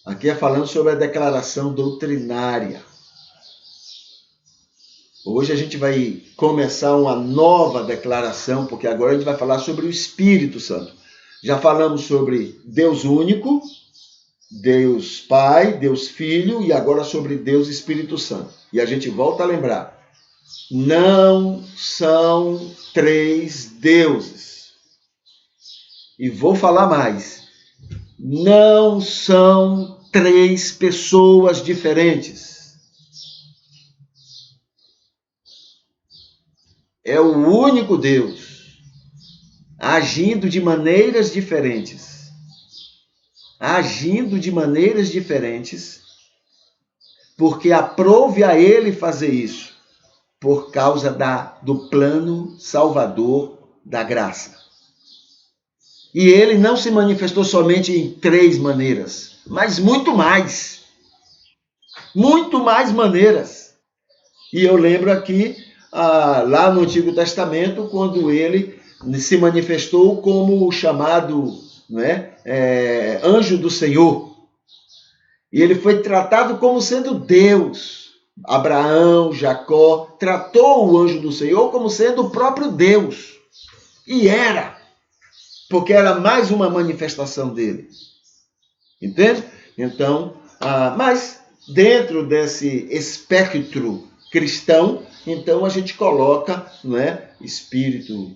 Aqui é falando sobre a declaração doutrinária. Hoje a gente vai começar uma nova declaração, porque agora a gente vai falar sobre o Espírito Santo. Já falamos sobre Deus único, Deus Pai, Deus Filho e agora sobre Deus Espírito Santo. E a gente volta a lembrar, não são três deuses. E vou falar mais, não são três pessoas diferentes. É o único Deus, agindo de maneiras diferentes. Agindo de maneiras diferentes, porque aprove a ele fazer isso, por causa do plano salvador da graça. E ele não se manifestou somente em três maneiras, mas muito mais. Muito mais maneiras. E eu lembro aqui, lá no Antigo Testamento, quando ele se manifestou como o chamado anjo do Senhor. E ele foi tratado como sendo Deus. Abraão, Jacó, tratou o anjo do Senhor como sendo o próprio Deus. E era, porque era mais uma manifestação dele. Entende? Então, mas dentro desse espectro cristão, então a gente coloca, Espírito,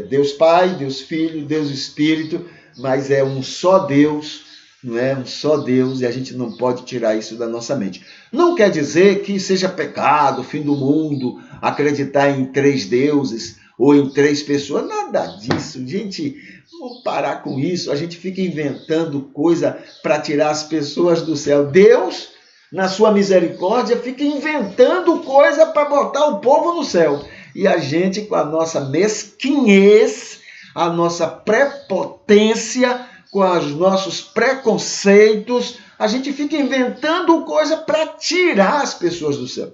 Deus Pai, Deus Filho, Deus Espírito, mas é um só Deus, um só Deus, e a gente não pode tirar isso da nossa mente. Não quer dizer que seja pecado, fim do mundo, acreditar em três deuses ou em três pessoas, nada disso, gente. Vamos parar com isso, a gente fica inventando coisa para tirar as pessoas do céu. Deus, na sua misericórdia, fica inventando coisa para botar o povo no céu. E a gente, com a nossa mesquinhez, a nossa prepotência, com os nossos preconceitos, a gente fica inventando coisa para tirar as pessoas do céu.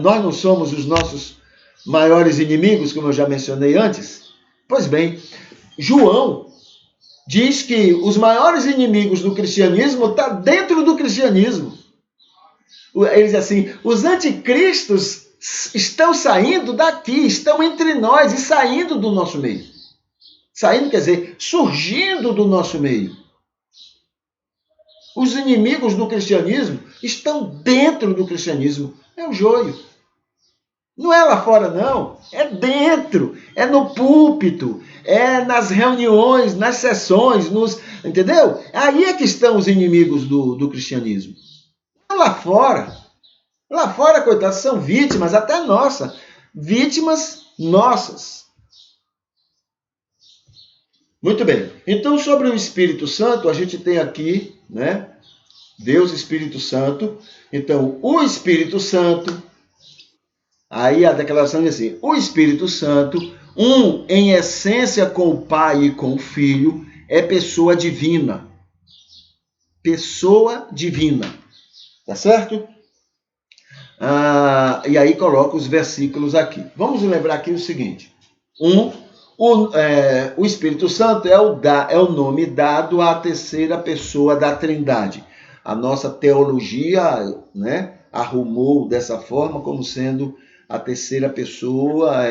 Nós não somos os nossos maiores inimigos, como eu já mencionei antes? Pois bem, João diz que os maiores inimigos do cristianismo estão dentro do cristianismo. Ele diz assim, os anticristos estão saindo daqui, estão entre nós e saindo do nosso meio. Saindo quer dizer, surgindo do nosso meio. Os inimigos do cristianismo estão dentro do cristianismo. É o joio. Não é lá fora, não. É dentro. É no púlpito. É nas reuniões, nas sessões, entendeu? Aí é que estão os inimigos do cristianismo. Não lá fora. Lá fora, coitados, são vítimas, até nossas. Vítimas nossas. Muito bem. Então, sobre o Espírito Santo, a gente tem aqui, Deus Espírito Santo. Então, o Espírito Santo, aí a declaração diz assim, o Espírito Santo, em essência com o Pai e com o Filho, é pessoa divina. Pessoa divina. Tá certo? E aí coloca os versículos aqui. Vamos lembrar aqui o seguinte. O Espírito Santo é o nome dado à terceira pessoa da Trindade. A nossa teologia, arrumou dessa forma como sendo a terceira pessoa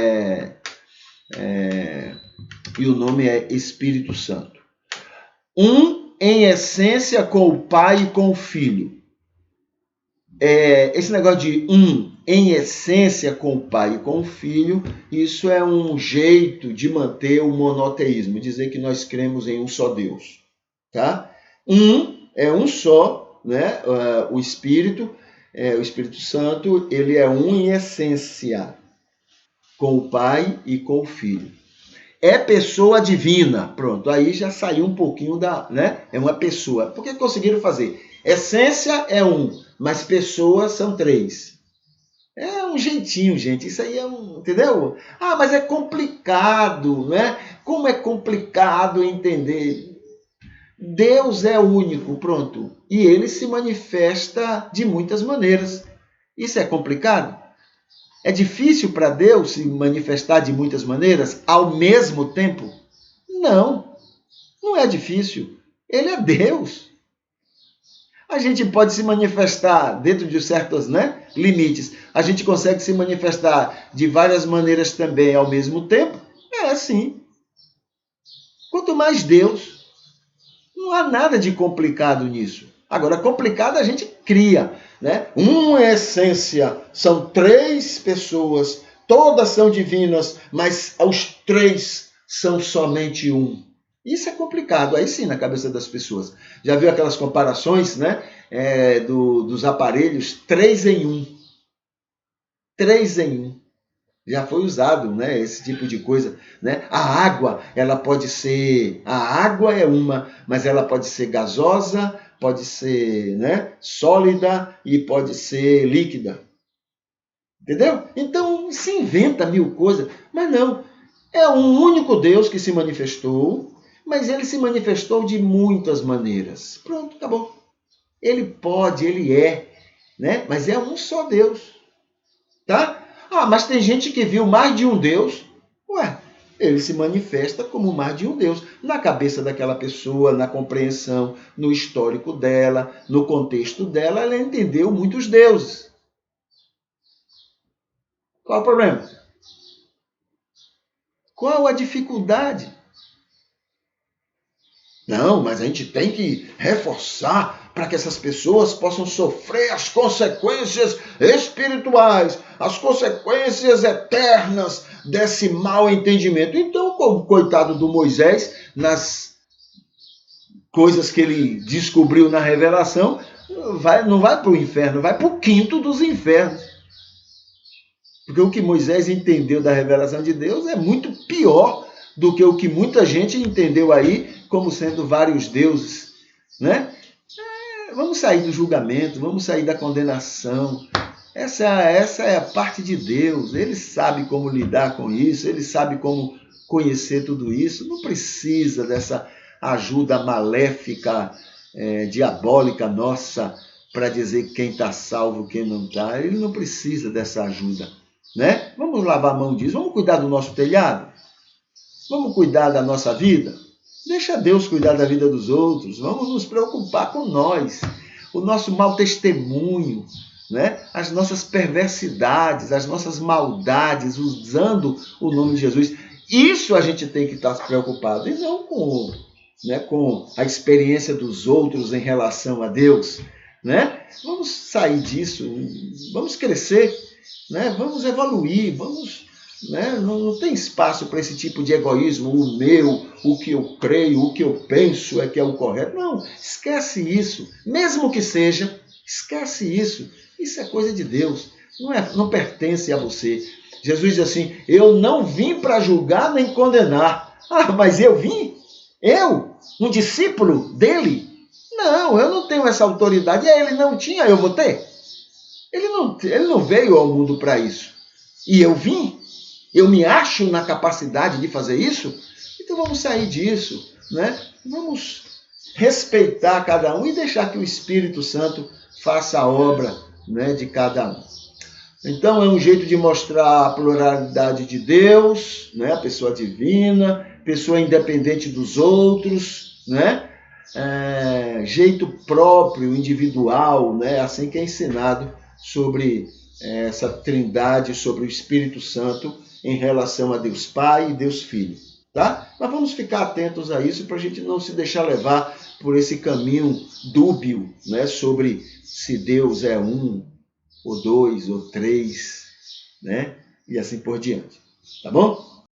e o nome é Espírito Santo. Em essência com o Pai e com o Filho. Esse negócio de em essência com o Pai e com o Filho, isso é um jeito de manter o monoteísmo, dizer que nós cremos em um só Deus. Tá? É um só, o Espírito Santo, ele é em essência com o Pai e com o Filho. É pessoa divina. Pronto, aí já saiu um pouquinho é uma pessoa. Por que conseguiram fazer? Essência é mas pessoas são três. É um jeitinho, gente. Isso aí entendeu? Mas é complicado, Como é complicado entender. Deus é único, pronto. E ele se manifesta de muitas maneiras. Isso é complicado? É difícil para Deus se manifestar de muitas maneiras ao mesmo tempo? Não Não é difícil. Ele é Deus. A gente pode se manifestar dentro de certos, limites. A gente consegue se manifestar de várias maneiras também ao mesmo tempo? É, sim. Quanto mais Deus, não há nada de complicado nisso. Agora, complicado a gente cria, Uma essência, são 3 pessoas, todas são divinas, mas os 3 são somente um. Isso é complicado, aí sim, na cabeça das pessoas. Já viu aquelas comparações, dos aparelhos 3 em 1? 3 em 1. Já foi usado, esse tipo de coisa, A água, a água é uma, mas ela pode ser gasosa, pode ser, sólida e pode ser líquida. Entendeu? Então se inventa 1000 coisas, mas não. É um único Deus que se manifestou, mas ele se manifestou de muitas maneiras. Pronto, acabou. Ele pode, ele é, mas é um só Deus. Tá? Mas tem gente que viu mais de um Deus. Ué, ele se manifesta como mais de um Deus. Na cabeça daquela pessoa, na compreensão, no histórico dela, no contexto dela, ela entendeu muitos deuses. Qual o problema? Qual a dificuldade? Não, mas a gente tem que reforçar para que essas pessoas possam sofrer as consequências espirituais, as consequências eternas desse mau entendimento. Então, como coitado do Moisés, nas coisas que ele descobriu na revelação, não vai para o inferno, vai para o quinto dos infernos. Porque o que Moisés entendeu da revelação de Deus é muito pior do que o que muita gente entendeu aí como sendo vários deuses, Vamos sair do julgamento, vamos sair da condenação. Essa é a parte de Deus. Ele sabe como lidar com isso, ele sabe como conhecer tudo isso. Não precisa dessa ajuda maléfica, diabólica nossa, para dizer quem está salvo, quem não está. Ele não precisa dessa ajuda. Vamos lavar a mão disso, vamos cuidar do nosso telhado, vamos cuidar da nossa vida, deixa Deus cuidar da vida dos outros, vamos nos preocupar com nós, o nosso mau testemunho, as nossas perversidades, as nossas maldades, usando o nome de Jesus. Isso a gente tem que estar preocupado, e não com a experiência dos outros em relação a Deus. Vamos sair disso, vamos crescer, vamos evoluir, não tem espaço para esse tipo de egoísmo, o meu, o que eu creio, o que eu penso é que é o correto. Não, esquece isso, mesmo que seja, esquece isso. Isso é coisa de Deus, não pertence a você. Jesus diz assim, eu não vim para julgar nem condenar. Mas eu vim? Eu? Um discípulo dele? Não, eu não tenho essa autoridade. E ele não tinha, eu vou ter? Ele não veio ao mundo para isso. E eu vim? Eu me acho na capacidade de fazer isso? Então vamos sair disso, Vamos respeitar cada um e deixar que o Espírito Santo faça a obra, de cada um. Então é um jeito de mostrar a pluralidade de Deus, a pessoa divina, pessoa independente dos outros, jeito próprio, individual, assim que é ensinado sobre essa trindade, sobre o Espírito Santo em relação a Deus Pai e Deus Filho. Tá? Mas vamos ficar atentos a isso para a gente não se deixar levar por esse caminho dúbio, sobre se Deus é um, ou 2, ou 3, e assim por diante. Tá bom?